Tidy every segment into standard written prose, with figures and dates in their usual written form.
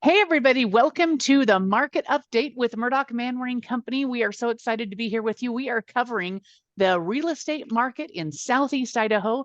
Hey, everybody. Welcome to the market update with Murdock Manwaring Company. We are so excited to be here with you. We are covering the real estate market in Southeast Idaho.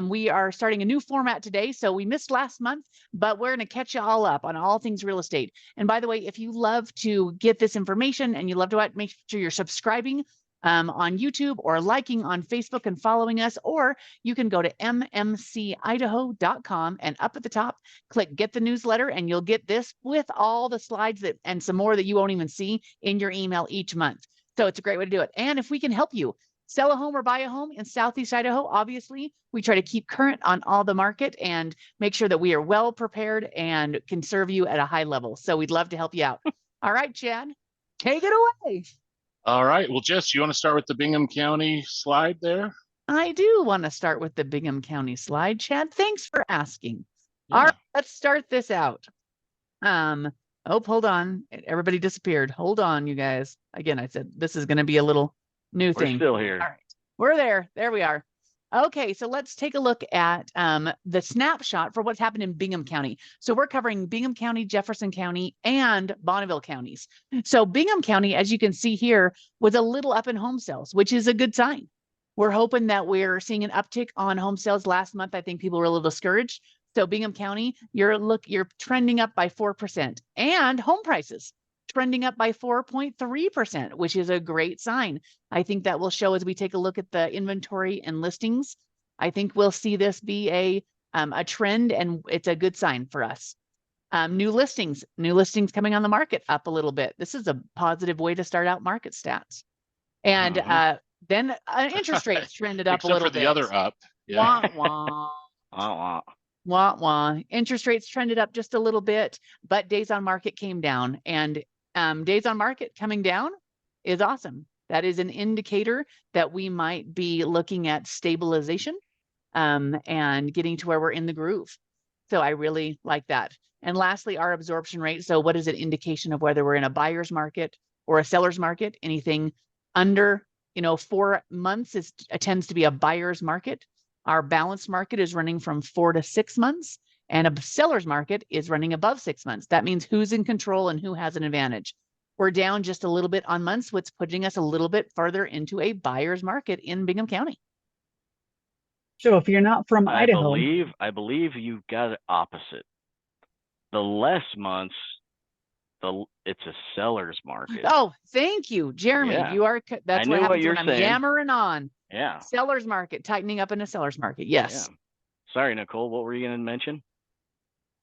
We are starting a new format today. So we missed last month, but we're going to catch you all up on all things real estate. And by the way, if you love to get this information and you love to make sure you're subscribing on YouTube or liking on Facebook and following us, or you can go to mmcidaho.com and up at the top, click get the newsletter, and you'll get this with all the slides and some more that you won't even see in your email each month. So it's a great way to do it. And if we can help you sell a home or buy a home in Southeast Idaho, obviously, we try to keep current on all the market and make sure that we are well prepared and can serve you at a high level. So we'd love to help you out. All right, Chad, take it away. All right. Well, Jess, you want to start with the Bingham County slide there? I do want to start with the Bingham County slide, Chad. Thanks for asking. Yeah. All right, let's start this out. Hold on. Everybody disappeared. Hold on, you guys. Again, I said this is going to be a little new thing. We're still here. All right. We're there. There we are. Okay, so let's take a look at the snapshot for what's happened in Bingham County. So we're covering Bingham County, Jefferson County, and Bonneville counties. So Bingham County, as you can see here, was a little up in home sales, which is a good sign. We're hoping that we're seeing an uptick on home sales. Last month, I think people were a little discouraged. So Bingham County, you're trending up by 4%, and home prices trending up by 4.3%, which is a great sign. I think that will show as we take a look at the inventory and listings. I think we'll see this be a trend, and it's a good sign for us. New listings coming on the market up a little bit. This is a positive way to start out market stats. And then interest rates trended up a little bit. Except for the other up. Yeah. Wah, wah. Wah, wah. Interest rates trended up just a little bit, but days on market came down. And days on market coming down is awesome. That is an indicator that we might be looking at stabilization and getting to where we're in the groove. So I really like that. And lastly, our absorption rate. So what is an indication of whether we're in a buyer's market or a seller's market? Anything under 4 months tends to be a buyer's market. Our balanced market is running from 4 to 6 months, and a seller's market is running above 6 months. That means who's in control and who has an advantage. We're down just a little bit on months, what's putting us a little bit further into a buyer's market in Bingham County. So if you're not from Idaho, I believe you got it opposite. The less months, it's a seller's market. Oh, thank you, Jeremy. Yeah. You are. That's what happens when I'm yammering on. Yeah. Seller's market, tightening up in a seller's market. Yes. Yeah. Sorry, Nicole. What were you going to mention?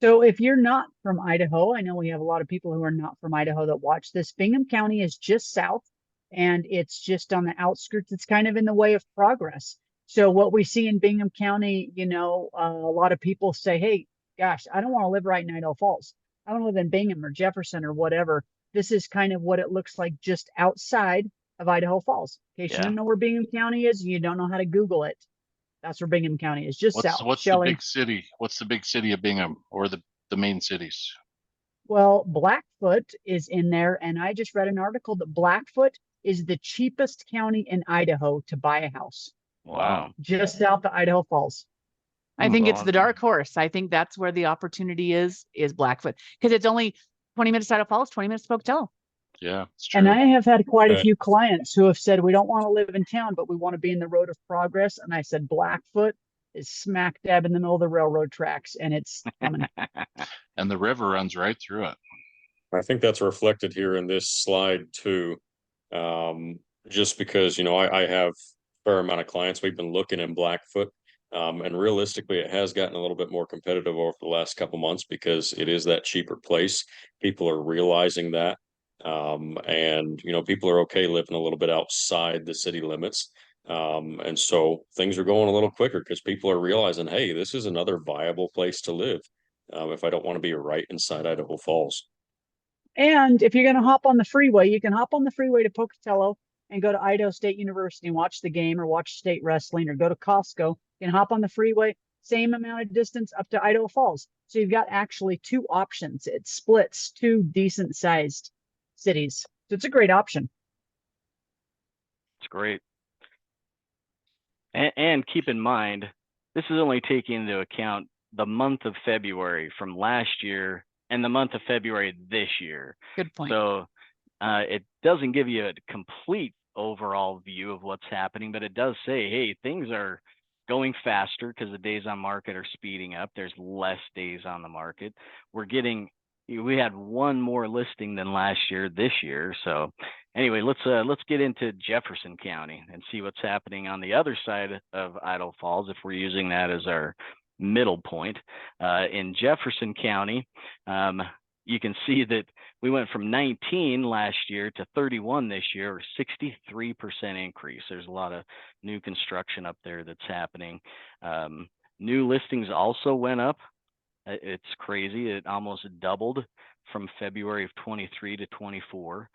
so if you're not from Idaho, I know we have a lot of people who are not from Idaho that watch this. Bingham County is just south, and it's just on the outskirts. It's kind of in the way of progress. So what we see in Bingham County, a lot of people say, hey, gosh, I don't want to live right in Idaho Falls. I want to live in Bingham or Jefferson or whatever. This is kind of what it looks like just outside of Idaho Falls. In case you don't know where Bingham County is, you don't know how to Google it. That's where Bingham County is, just south. What's the big city? What's the big city of Bingham, or the main cities? Well, Blackfoot is in there, and I just read an article that Blackfoot is the cheapest county in Idaho to buy a house. Wow. Just south of Idaho Falls. I think it's the dark horse. I think that's where the opportunity is Blackfoot, because it's only 20 minutes out of Falls, 20 minutes to Pocatello. Yeah, it's true. And I have had quite a few clients who have said, we don't want to live in town, but we want to be in the road of progress. And I said, Blackfoot is smack dab in the middle of the railroad tracks, and it's coming. And the river runs right through it. I think that's reflected here in this slide too. Just because, I have a fair amount of clients. We've been looking in Blackfoot. And realistically, it has gotten a little bit more competitive over the last couple months because it is that cheaper place. People are realizing that. And people are okay living a little bit outside the city limits. And so things are going a little quicker because people are realizing, hey, this is another viable place to live. If I don't want to be right inside Idaho Falls. And if you're going to hop on the freeway, you can hop on the freeway to Pocatello and go to Idaho State University and watch the game or watch state wrestling or go to Costco. You can hop on the freeway, same amount of distance up to Idaho Falls. So you've got actually two options. It splits two decent sized cities. So it's a great option. It's great. And keep in mind, this is only taking into account the month of February from last year and the month of February this year. Good point. So it doesn't give you a complete overall view of what's happening, but it does say, hey, things are going faster because the days on market are speeding up. There's less days on the market. We had one more listing than last year this year. So anyway, let's get into Jefferson County and see what's happening on the other side of Idaho Falls, if we're using that as our middle point. In Jefferson County, you can see that we went from 19 last year to 31 this year, or 63% increase. There's a lot of new construction up there that's happening. New listings also went up. It's crazy. It almost doubled from February of 23 to 24.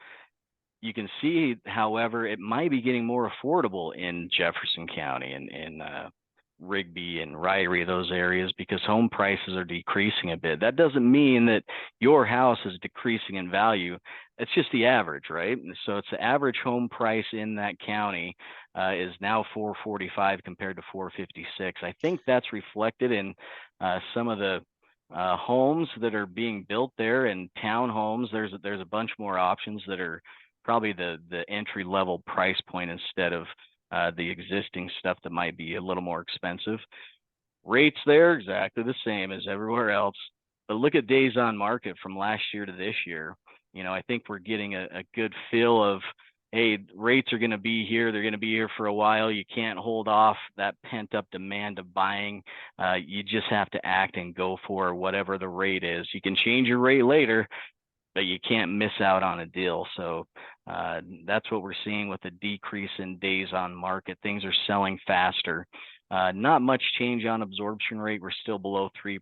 You can see, however, it might be getting more affordable in Jefferson County and in Rigby and Ryrie, those areas, because home prices are decreasing a bit. That doesn't mean that your house is decreasing in value. It's just the average, right? So it's the average home price in that county is now $445 compared to $456. I think that's reflected in some of the homes that are being built there, and townhomes. There's a bunch more options that are probably the entry level price point instead of the existing stuff that might be a little more expensive. Rates there exactly the same as everywhere else, but look at days on market from last year to this year. I think we're getting a good feel of, hey, rates are going to be here. They're going to be here for a while. You can't hold off that pent up demand of buying. You just have to act and go for whatever the rate is. You can change your rate later, but you can't miss out on a deal. So that's what we're seeing with the decrease in days on market. Things are selling faster. Not much change on absorption rate. We're still below 3%,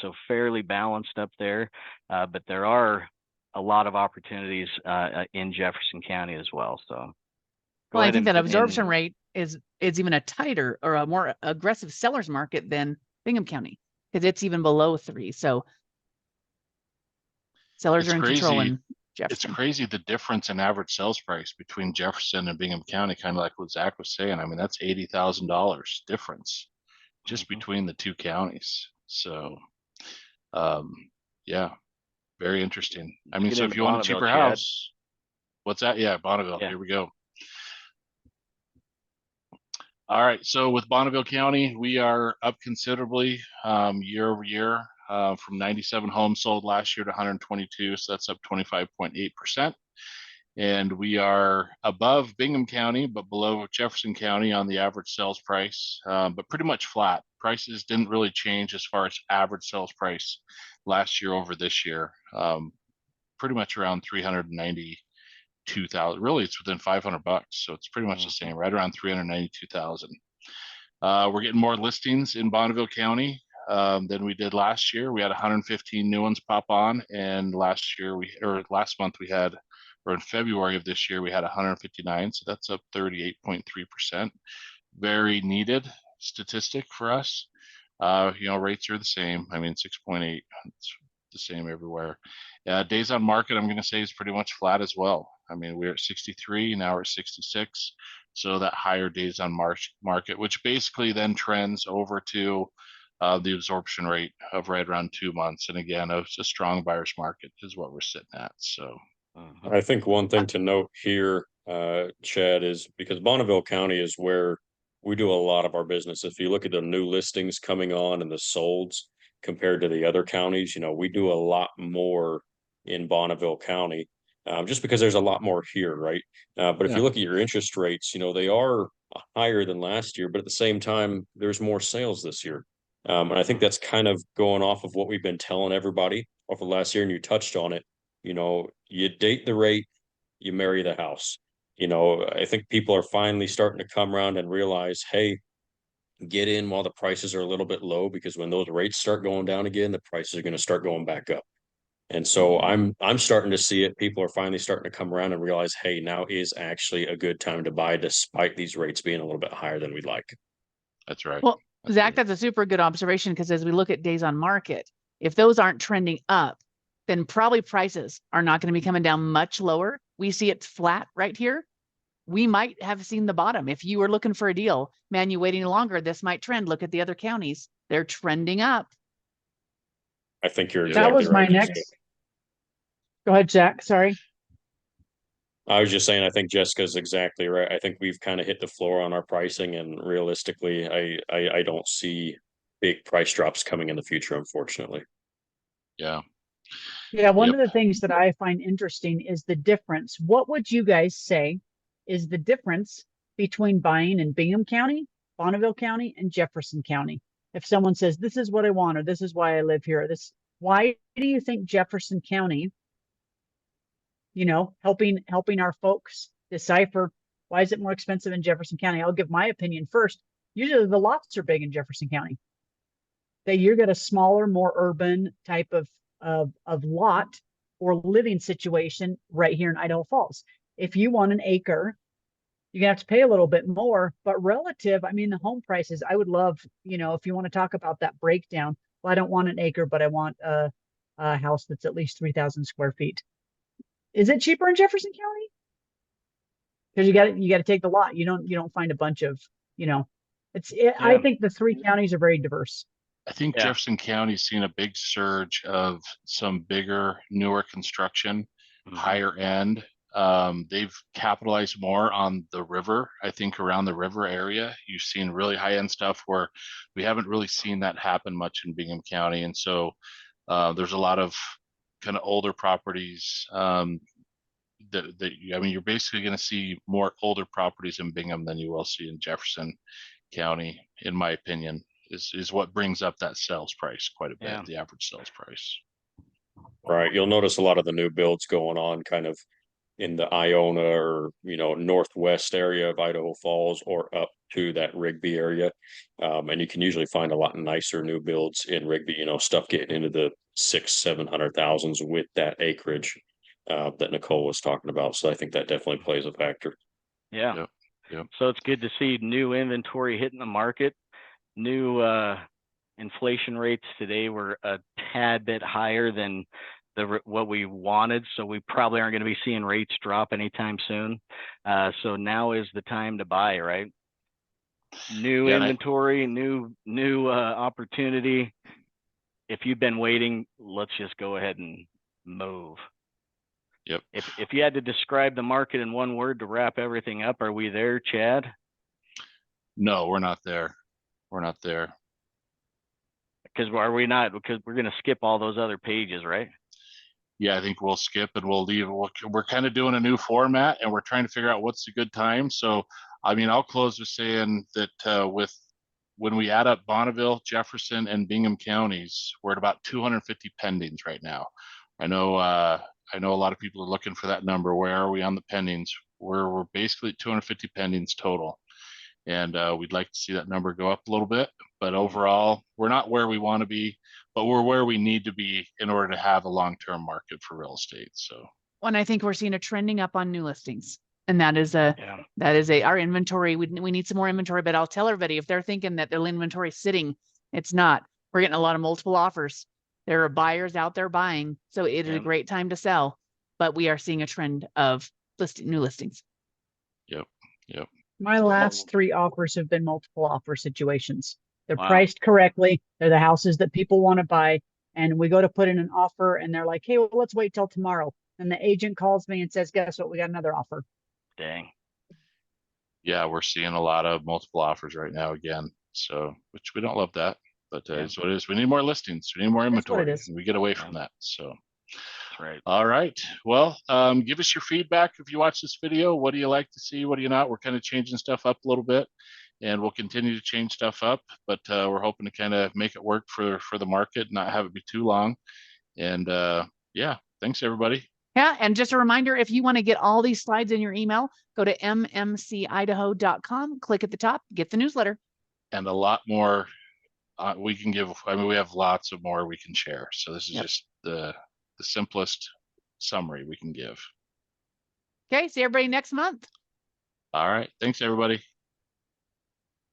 so fairly balanced up there. But there are a lot of opportunities in Jefferson County as well. So, well, I think that absorption rate is even a tighter or a more aggressive seller's market than Bingham County, because it's even below 3. So sellers are in control in Jefferson. It's crazy the difference in average sales price between Jefferson and Bingham County, kind of like what Zach was saying. I mean, that's $80,000 difference just between the two counties. So, yeah, very interesting. I mean, so if you want a cheaper house, what's that? Yeah, Bonneville. Yeah. Here we go. All right. So with Bonneville County, we are up considerably year over year. From 97 homes sold last year to 122, so that's up 25.8%. And we are above Bingham County, but below Jefferson County on the average sales price, but pretty much flat. Prices didn't really change as far as average sales price last year over this year. Pretty much around 392,000. Really, it's within $500, so it's pretty much the same, right around 392,000. We're getting more listings in Bonneville County than we did last year. We had 115 new ones pop on, and last month we had, or in February of this year, we had 159. So that's up 38.3%. Very needed statistic for us. Rates are the same. I mean, 6.8, it's the same everywhere. Days on market, I'm going to say, is pretty much flat as well. I mean, we're at 63, now we're at 66. So that higher days on market, which basically then trends over to the absorption rate of right around 2 months. And again, it's a strong buyer's market is what we're sitting at. So I think one thing to note here, Chad, is because Bonneville County is where we do a lot of our business. If you look at the new listings coming on and the solds compared to the other counties, we do a lot more in Bonneville County, just because there's a lot more here, right? But if you look at your interest rates, they are higher than last year, but at the same time, there's more sales this year. And I think that's kind of going off of what we've been telling everybody over the last year, and you touched on it. You date the rate, you marry the house. I think people are finally starting to come around and realize, hey, get in while the prices are a little bit low, because when those rates start going down again, the prices are going to start going back up. And so I'm starting to see it. People are finally starting to come around and realize, hey, now is actually a good time to buy, despite these rates being a little bit higher than we'd like. That's right. Well, Zach, that's a super good observation, because as we look at days on market, if those aren't trending up, then probably prices are not going to be coming down much lower. We see it's flat right here. We might have seen the bottom. If you were looking for a deal, man, you waiting longer, this might trend. Look at the other counties. They're trending up. I think you're Yeah. That exactly was my right, Jessica. next. Go ahead, Jack. Sorry. I was just saying, I think Jessica's exactly right. I think we've kind of hit the floor on our pricing, and realistically, I don't see big price drops coming in the future, unfortunately. Yeah. Yeah, one Yep. of the things that I find interesting is the difference. What would you guys say is the difference between buying in Bingham County, Bonneville County, and Jefferson County? If someone says, this is what I want, or this is why I live here, why do you think Jefferson County, helping our folks decipher why is it more expensive in Jefferson County? I'll give my opinion first. Usually the lots are big in Jefferson County. That you get a smaller, more urban type of lot or living situation right here in Idaho Falls. If you want an acre, you're gonna have to pay a little bit more, but relative, I mean, the home prices, I would love, if you want to talk about that breakdown, well, I don't want an acre, but I want a house that's at least 3,000 square feet. Is it cheaper in Jefferson County? Because you got to take the lot. You don't find a bunch of, I think the three counties are very diverse. I think Yeah. Jefferson County's seen a big surge of some bigger, newer construction, higher end. They've capitalized more on the river. I think around the river area, you've seen really high end stuff where we haven't really seen that happen much in Bingham County. And so there's a lot of kind of older properties I mean, you're basically going to see more older properties in Bingham than you will see in Jefferson County, in my opinion, is what brings up that sales price quite a bit, Yeah. the average sales price. Right. You'll notice a lot of the new builds going on kind of in the Iona or, northwest area of Idaho Falls or up to that Rigby area. And you can usually find a lot nicer new builds in Rigby, stuff getting into the 600,000-700,000s with that acreage that Nicole was talking about. So I think that definitely plays a factor. Yeah. Yep. Yep. So it's good to see new inventory hitting the market. New inflation rates today were a tad bit higher than what we wanted, so we probably aren't going to be seeing rates drop anytime soon. So now is the time to buy, right? New inventory, new opportunity. If you've been waiting, let's just go ahead and move. Yep. If you had to describe the market in one word to wrap everything up, are we there, Chad? No, we're not there. We're not there. Because are we not? Because we're going to skip all those other pages, right? Yeah, I think we'll skip and we'll leave. We're kind of doing a new format and we're trying to figure out what's a good time. So, I mean, I'll close with saying that when we add up Bonneville, Jefferson, and Bingham counties, we're at about 250 pendings right now. I know a lot of people are looking for that number. Where are we on the pendings? We're basically at 250 pendings total. And we'd like to see that number go up a little bit. But overall, we're not where we want to be, but we're where we need to be in order to have a long-term market for real estate. So, and I think we're seeing a trending up on new listings. And that is our inventory. We need some more inventory, but I'll tell everybody if they're thinking that their inventory is sitting, it's not. We're getting a lot of multiple offers. There are buyers out there buying. So it is a great time to sell, but we are seeing a trend of new listings. Yep. My last 3 offers have been multiple offer situations. They're priced correctly. They're the houses that people want to buy. And we go to put in an offer and they're like, hey, well, let's wait till tomorrow. And the agent calls me and says, guess what? We got another offer. Dang. Yeah, we're seeing a lot of multiple offers right now again. So, which we don't love that, but it's what it is. We need more listings. We need more inventory. And we get away from that. So. Right. All right. Well, give us your feedback if you watch this video. What do you like to see? What do you not? We're kind of changing stuff up a little bit, and we'll continue to change stuff up. But we're hoping to kind of make it work for the market, not have it be too long. And yeah, thanks everybody. Yeah, and just a reminder, if you want to get all these slides in your email, go to mmcidaho.com, click at the top, get the newsletter. And a lot more we can give. I mean, we have lots of more we can share. So this is just the simplest summary we can give. Okay, see everybody next month. All right. Thanks, everybody.